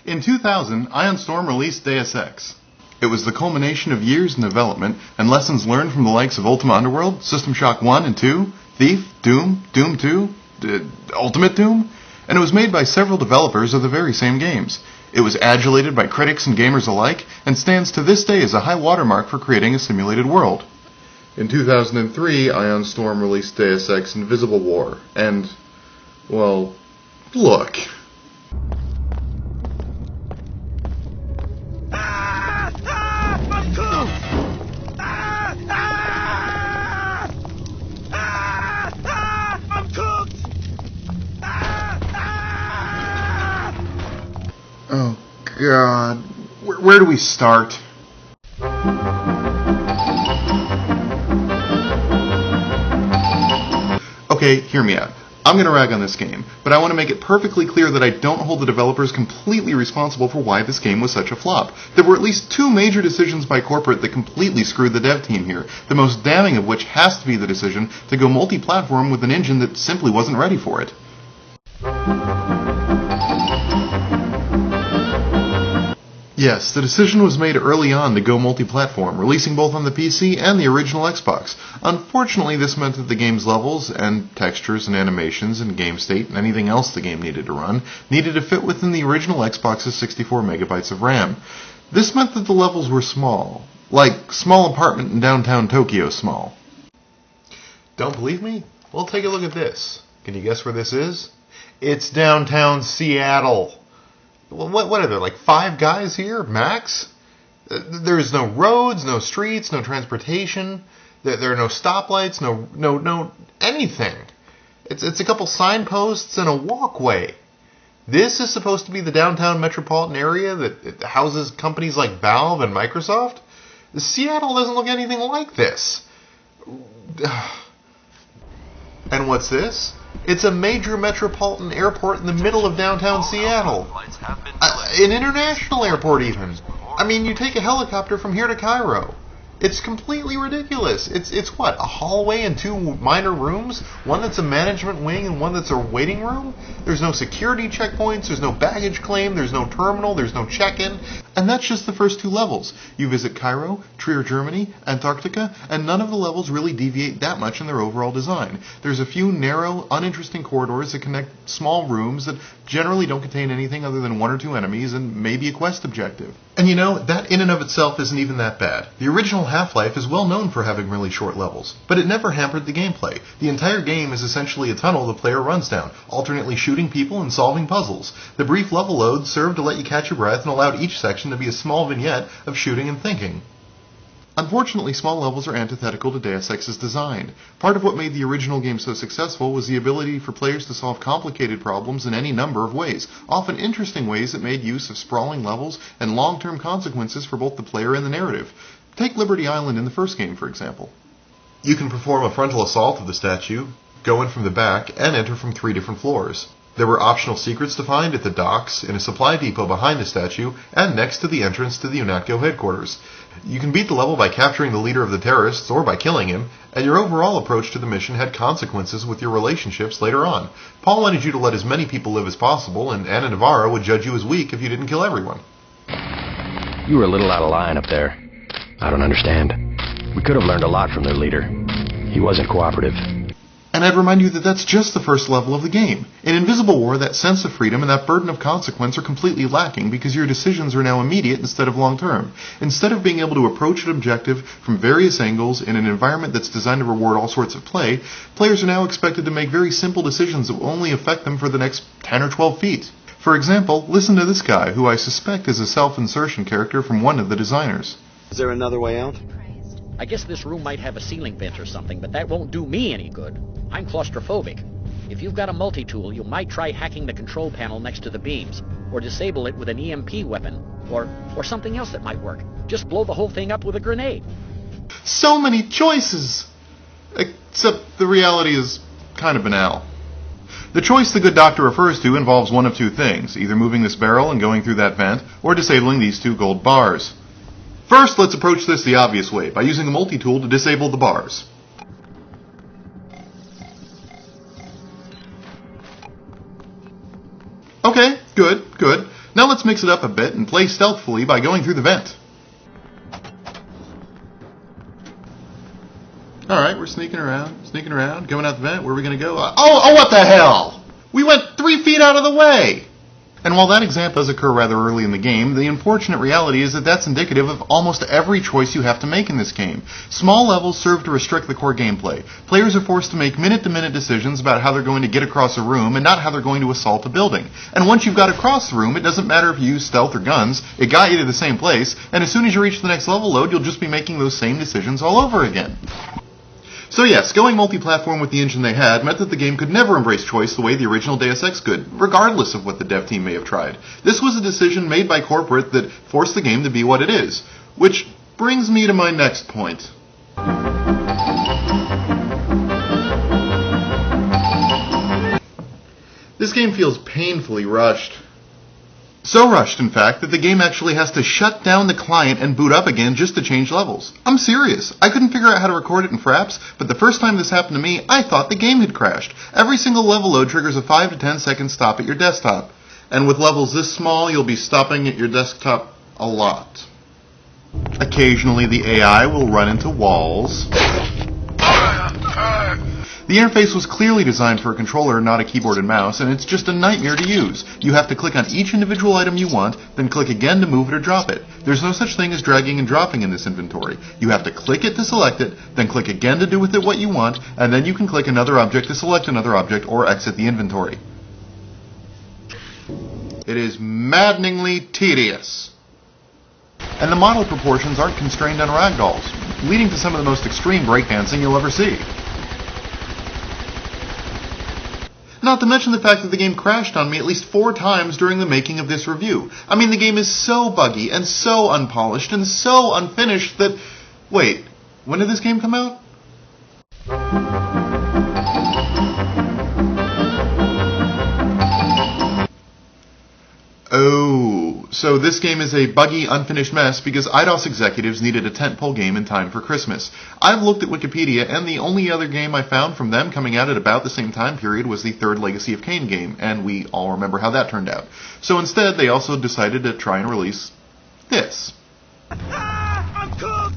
In 2000, Ion Storm released Deus Ex. It was the culmination of years in development and lessons learned from the likes of Ultima Underworld, System Shock 1 and 2, Thief, Doom, Doom 2, Ultimate Doom, and it was made by several developers of the very same games. It was adulated by critics and gamers alike, and stands to this day as a high watermark for creating a simulated world. In 2003, Ion Storm released Deus Ex Invisible War, and, well, look. I'm cooked! I'm cooked! Oh, God. Where do we start? Okay, hear me out. I'm going to rag on this game, but I want to make it perfectly clear that I don't hold the developers completely responsible for why this game was such a flop. There were at least two major decisions by corporate that completely screwed the dev team here, the most damning of which has to be the decision to go multi-platform with an engine that simply wasn't ready for it. Yes, the decision was made early on to go multi-platform, releasing both on the PC and the original Xbox. Unfortunately, this meant that the game's levels, and textures and animations and game state and anything else the game needed to run, needed to fit within the original Xbox's 64 megabytes of RAM. This meant that the levels were small. Like, small apartment in downtown Tokyo small. Don't believe me? Well, take a look at this. Can you guess where this is? It's downtown Seattle. What are there, like 5 guys here, max? There's no roads, no streets, no transportation. There are no stoplights, no anything. It's a couple signposts and a walkway. This is supposed to be the downtown metropolitan area that houses companies like Valve and Microsoft? Seattle doesn't look anything like this. And what's this? It's a major metropolitan airport in the middle of downtown Seattle. An international airport even. I mean, you take a helicopter from here to Cairo. It's completely ridiculous. It's what, a hallway and 2 minor rooms? One that's a management wing and one that's a waiting room? There's no security checkpoints, there's no baggage claim, there's no terminal, there's no check-in. And that's just the first 2 levels. You visit Cairo, Trier, Germany, Antarctica, and none of the levels really deviate that much in their overall design. There's a few narrow, uninteresting corridors that connect small rooms that generally don't contain anything other than 1 or 2 enemies and maybe a quest objective. And you know, that in and of itself isn't even that bad. The original Half-Life is well known for having really short levels, but it never hampered the gameplay. The entire game is essentially a tunnel the player runs down, alternately shooting people and solving puzzles. The brief level loads served to let you catch your breath and allowed each section to be a small vignette of shooting and thinking. Unfortunately, small levels are antithetical to Deus Ex's design. Part of what made the original game so successful was the ability for players to solve complicated problems in any number of ways, often interesting ways that made use of sprawling levels and long-term consequences for both the player and the narrative. Take Liberty Island in the first game, for example. You can perform a frontal assault of the statue, go in from the back, and enter from 3 different floors. There were optional secrets to find at the docks, in a supply depot behind the statue, and next to the entrance to the UNATCO headquarters. You can beat the level by capturing the leader of the terrorists or by killing him, and your overall approach to the mission had consequences with your relationships later on. Paul wanted you to let as many people live as possible, and Anna Navarro would judge you as weak if you didn't kill everyone. You were a little out of line up there. I don't understand. We could have learned a lot from their leader. He wasn't cooperative. And I'd remind you that that's just the first level of the game. In Invisible War, that sense of freedom and that burden of consequence are completely lacking because your decisions are now immediate instead of long-term. Instead of being able to approach an objective from various angles in an environment that's designed to reward all sorts of play, players are now expected to make very simple decisions that will only affect them for the next 10 or 12 feet. For example, listen to this guy, who I suspect is a self-insertion character from one of the designers. Is there another way out? I guess this room might have a ceiling vent or something, but that won't do me any good. I'm claustrophobic. If you've got a multi-tool, you might try hacking the control panel next to the beams, or disable it with an EMP weapon, or something else that might work. Just blow the whole thing up with a grenade. So many choices! Except the reality is kind of banal. The choice the good doctor refers to involves one of 2 things, either moving this barrel and going through that vent, or disabling these 2 gold bars. First, let's approach this the obvious way, by using a multi-tool to disable the bars. Okay, good. Now let's mix it up a bit and play stealthily by going through the vent. Alright, we're sneaking around, going out the vent. Where are we going to go? Oh, what the hell! We went 3 feet out of the way! And while that example does occur rather early in the game, the unfortunate reality is that that's indicative of almost every choice you have to make in this game. Small levels serve to restrict the core gameplay. Players are forced to make minute-to-minute decisions about how they're going to get across a room and not how they're going to assault a building. And once you've got across the room, it doesn't matter if you use stealth or guns, it got you to the same place, and as soon as you reach the next level load, you'll just be making those same decisions all over again. So yes, going multi-platform with the engine they had meant that the game could never embrace choice the way the original Deus Ex could, regardless of what the dev team may have tried. This was a decision made by corporate that forced the game to be what it is. Which brings me to my next point. This game feels painfully rushed. So rushed, in fact, that the game actually has to shut down the client and boot up again just to change levels. I'm serious. I couldn't figure out how to record it in Fraps, but the first time this happened to me, I thought the game had crashed. Every single level load triggers a 5 to 10 second stop at your desktop. And with levels this small, you'll be stopping at your desktop a lot. Occasionally the AI will run into walls. The interface was clearly designed for a controller, not a keyboard and mouse, and it's just a nightmare to use. You have to click on each individual item you want, then click again to move it or drop it. There's no such thing as dragging and dropping in this inventory. You have to click it to select it, then click again to do with it what you want, and then you can click another object to select another object or exit the inventory. It is maddeningly tedious. And the model proportions aren't constrained on ragdolls, leading to some of the most extreme breakdancing you'll ever see. Not to mention the fact that the game crashed on me at least 4 times during the making of this review. I mean, the game is so buggy and so unpolished and so unfinished that... Wait, when did this game come out? Oh, so this game is a buggy, unfinished mess because EIDOS executives needed a tentpole game in time for Christmas. I've looked at Wikipedia, and the only other game I found from them coming out at about the same time period was the third Legacy of Kain game, and we all remember how that turned out. So instead, they also decided to try and release this. I'm cooked!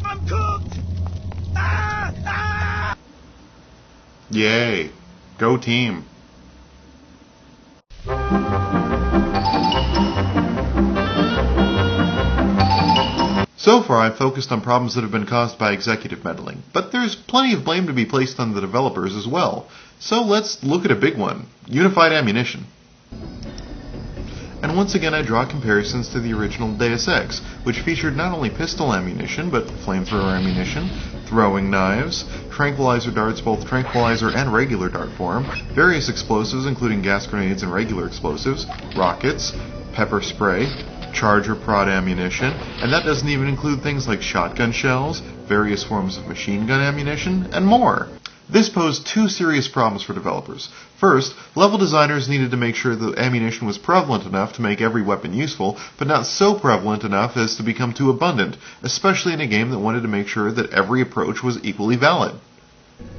I'm cooked! Yay. Go team. So far, I've focused on problems that have been caused by executive meddling, but there's plenty of blame to be placed on the developers as well. So let's look at a big one, unified ammunition. And once again I draw comparisons to the original Deus Ex, which featured not only pistol ammunition, but flamethrower ammunition, throwing knives, tranquilizer darts, both tranquilizer and regular dart form, various explosives including gas grenades and regular explosives, rockets, pepper spray, charger prod ammunition, and that doesn't even include things like shotgun shells, various forms of machine gun ammunition, and more. This posed 2 serious problems for developers. First, level designers needed to make sure the ammunition was prevalent enough to make every weapon useful, but not so prevalent enough as to become too abundant, especially in a game that wanted to make sure that every approach was equally valid.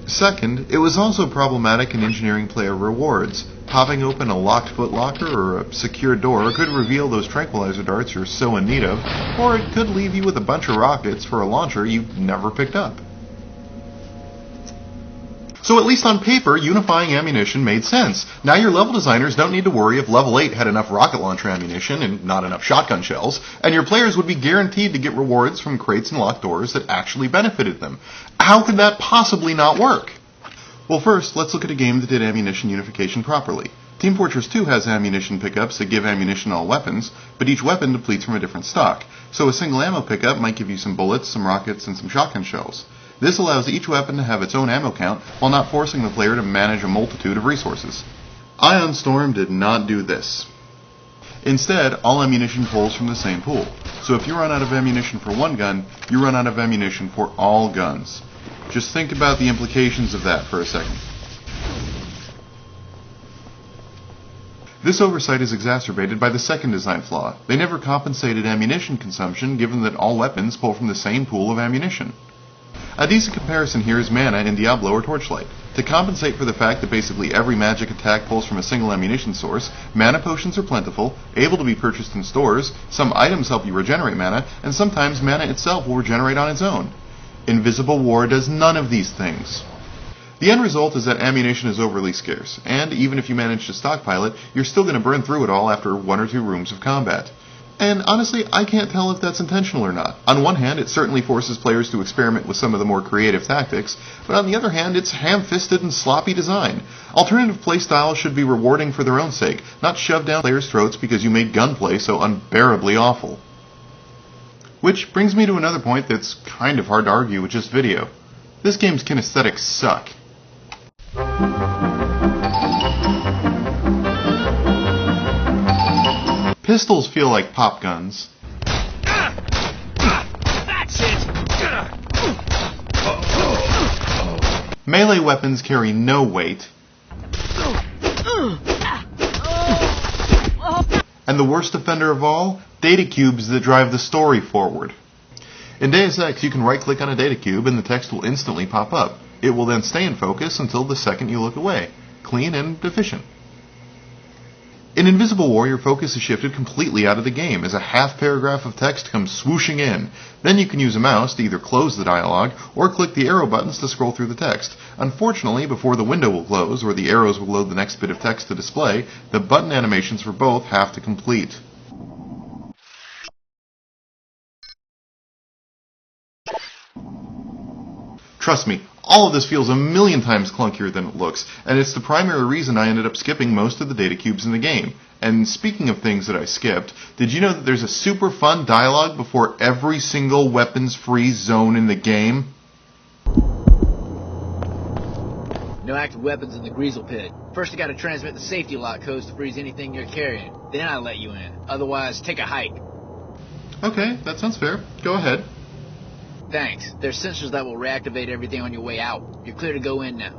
Second, it was also problematic in engineering player rewards. Popping open a locked footlocker or a secure door could reveal those tranquilizer darts you're so in need of, or it could leave you with a bunch of rockets for a launcher you never picked up. So at least on paper, unifying ammunition made sense. Now your level designers don't need to worry if level 8 had enough rocket launcher ammunition and not enough shotgun shells, and your players would be guaranteed to get rewards from crates and locked doors that actually benefited them. How could that possibly not work? Well, first, let's look at a game that did ammunition unification properly. Team Fortress 2 has ammunition pickups that give ammunition to all weapons, but each weapon depletes from a different stock. So a single ammo pickup might give you some bullets, some rockets, and some shotgun shells. This allows each weapon to have its own ammo count while not forcing the player to manage a multitude of resources. Ion Storm did not do this. Instead, all ammunition pulls from the same pool. So if you run out of ammunition for one gun, you run out of ammunition for all guns. Just think about the implications of that for a second. This oversight is exacerbated by the second design flaw. They never compensated ammunition consumption given that all weapons pull from the same pool of ammunition. A decent comparison here is mana in Diablo or Torchlight. To compensate for the fact that basically every magic attack pulls from a single ammunition source, mana potions are plentiful, able to be purchased in stores, some items help you regenerate mana, and sometimes mana itself will regenerate on its own. Invisible War does none of these things. The end result is that ammunition is overly scarce, and even if you manage to stockpile it, you're still going to burn through it all after 1 or 2 rooms of combat. And honestly, I can't tell if that's intentional or not. On one hand, it certainly forces players to experiment with some of the more creative tactics, but on the other hand, it's ham-fisted and sloppy design. Alternative playstyles should be rewarding for their own sake, not shoved down players' throats because you made gunplay so unbearably awful. Which brings me to another point that's kind of hard to argue with just video. This game's kinesthetics suck. Pistols feel like pop guns. That's it! Melee weapons carry no weight. And the worst offender of all, data cubes that drive the story forward. In Deus Ex, you can right-click on a data cube and the text will instantly pop up. It will then stay in focus until the second you look away. Clean and efficient. In Invisible War, your focus is shifted completely out of the game as a half paragraph of text comes swooshing in. Then you can use a mouse to either close the dialogue or click the arrow buttons to scroll through the text. Unfortunately, before the window will close or the arrows will load the next bit of text to display, the button animations for both have to complete. Trust me, all of this feels a million times clunkier than it looks, and it's the primary reason I ended up skipping most of the data cubes in the game. And speaking of things that I skipped, did you know that there's a super fun dialogue before every single weapons-free zone in the game? No active weapons in the Greasel Pit. First I gotta transmit the safety lock codes to freeze anything you're carrying. Then I let you in. Otherwise, take a hike. Okay, that sounds fair. Go ahead. Thanks. There's sensors that will reactivate everything on your way out. You're clear to go in now.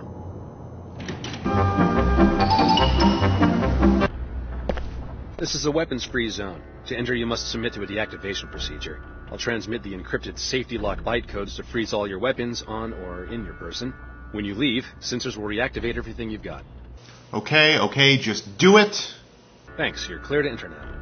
This is a weapons-free zone. To enter, you must submit to a deactivation procedure. I'll transmit the encrypted safety lock byte codes to freeze all your weapons on or in your person. When you leave, sensors will reactivate everything you've got. Okay, just do it. Thanks, you're clear to enter now.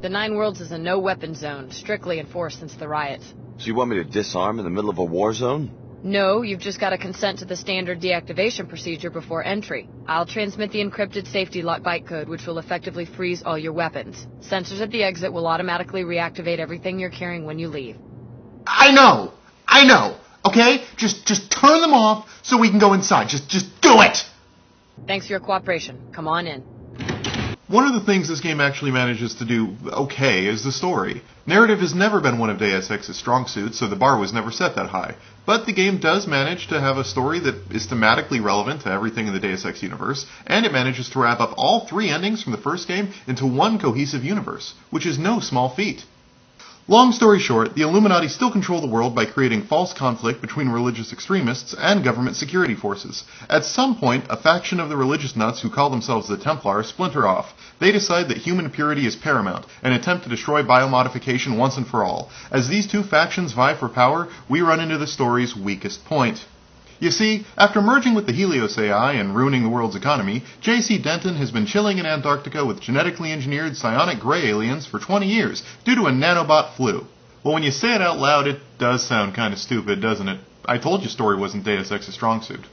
The Nine Worlds is a no-weapon zone, strictly enforced since the riots. So you want me to disarm in the middle of a war zone? No, you've just got to consent to the standard deactivation procedure before entry. I'll transmit the encrypted safety lock byte code, which will effectively freeze all your weapons. Sensors at the exit will automatically reactivate everything you're carrying when you leave. I know, okay? Just turn them off so we can go inside. Just do it! Thanks for your cooperation. Come on in. One of the things this game actually manages to do okay is the story. Narrative has never been one of Deus Ex's strong suits, so the bar was never set that high. But the game does manage to have a story that is thematically relevant to everything in the Deus Ex universe, and it manages to wrap up all 3 endings from the first game into one cohesive universe, which is no small feat. Long story short, the Illuminati still control the world by creating false conflict between religious extremists and government security forces. At some point, a faction of the religious nuts who call themselves the Templars splinter off. They decide that human purity is paramount and attempt to destroy biomodification once and for all. As these 2 factions vie for power, we run into the story's weakest point. You see, after merging with the Helios AI and ruining the world's economy, J.C. Denton has been chilling in Antarctica with genetically engineered psionic gray aliens for 20 years due to a nanobot flu. Well, when you say it out loud, it does sound kind of stupid, doesn't it? I told you story wasn't Deus Ex's strong suit.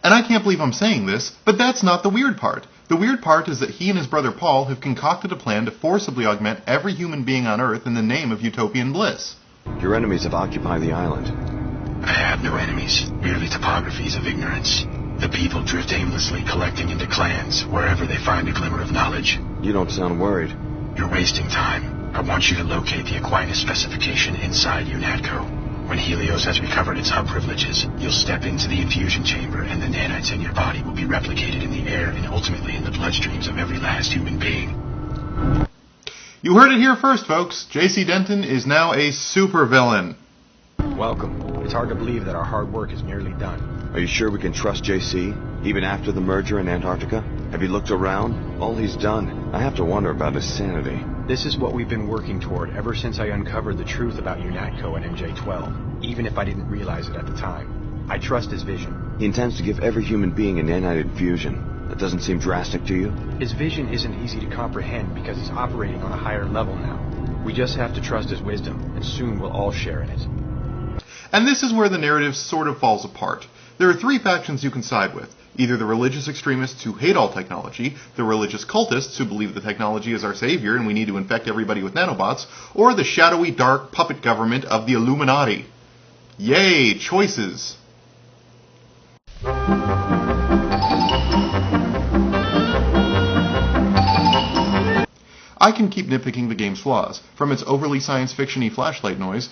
And I can't believe I'm saying this, but that's not the weird part. The weird part is that he and his brother Paul have concocted a plan to forcibly augment every human being on Earth in the name of utopian bliss. Your enemies have occupied the island. I have no enemies, merely topographies of ignorance. The people drift aimlessly, collecting into clans, wherever they find a glimmer of knowledge. You don't sound worried. You're wasting time. I want you to locate the Aquinas specification inside UNATCO. When Helios has recovered its hub privileges, you'll step into the infusion chamber and the nanites in your body will be replicated in the air and ultimately in the bloodstreams of every last human being. You heard it here first, folks. J.C. Denton is now a supervillain. Welcome. It's hard to believe that our hard work is nearly done. Are you sure we can trust JC, even after the merger in Antarctica? Have you looked around? All he's done, I have to wonder about his sanity. This is what we've been working toward ever since I uncovered the truth about UNATCO and MJ-12, even if I didn't realize it at the time. I trust his vision. He intends to give every human being a nanite infusion. That doesn't seem drastic to you? His vision isn't easy to comprehend because he's operating on a higher level now. We just have to trust his wisdom, and soon we'll all share in it. And this is where the narrative sort of falls apart. There are three factions you can side with. Either the religious extremists who hate all technology, the religious cultists who believe the technology is our savior and we need to infect everybody with nanobots, or the shadowy, dark puppet government of the Illuminati. Yay, choices! I can keep nitpicking the game's flaws, from its overly science fiction-y flashlight noise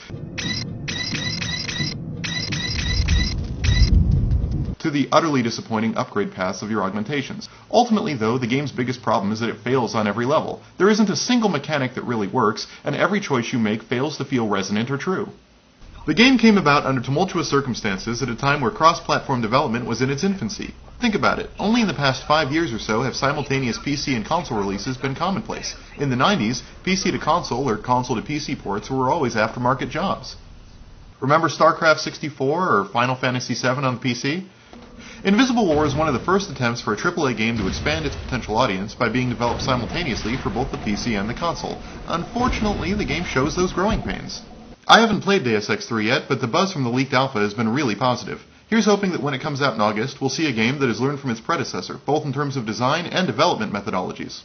to the utterly disappointing upgrade paths of your augmentations. Ultimately, though, the game's biggest problem is that it fails on every level. There isn't a single mechanic that really works, and every choice you make fails to feel resonant or true. The game came about under tumultuous circumstances at a time where cross-platform development was in its infancy. Think about it. Only in the past 5 years or so have simultaneous PC and console releases been commonplace. In the 90s, PC to console or console to PC ports were always aftermarket jobs. Remember StarCraft 64 or Final Fantasy VII on the PC? Invisible War is one of the first attempts for a AAA game to expand its potential audience by being developed simultaneously for both the PC and the console. Unfortunately, the game shows those growing pains. I haven't played Deus Ex 3 yet, but the buzz from the leaked alpha has been really positive. Here's hoping that when it comes out in August, we'll see a game that has learned from its predecessor, both in terms of design and development methodologies.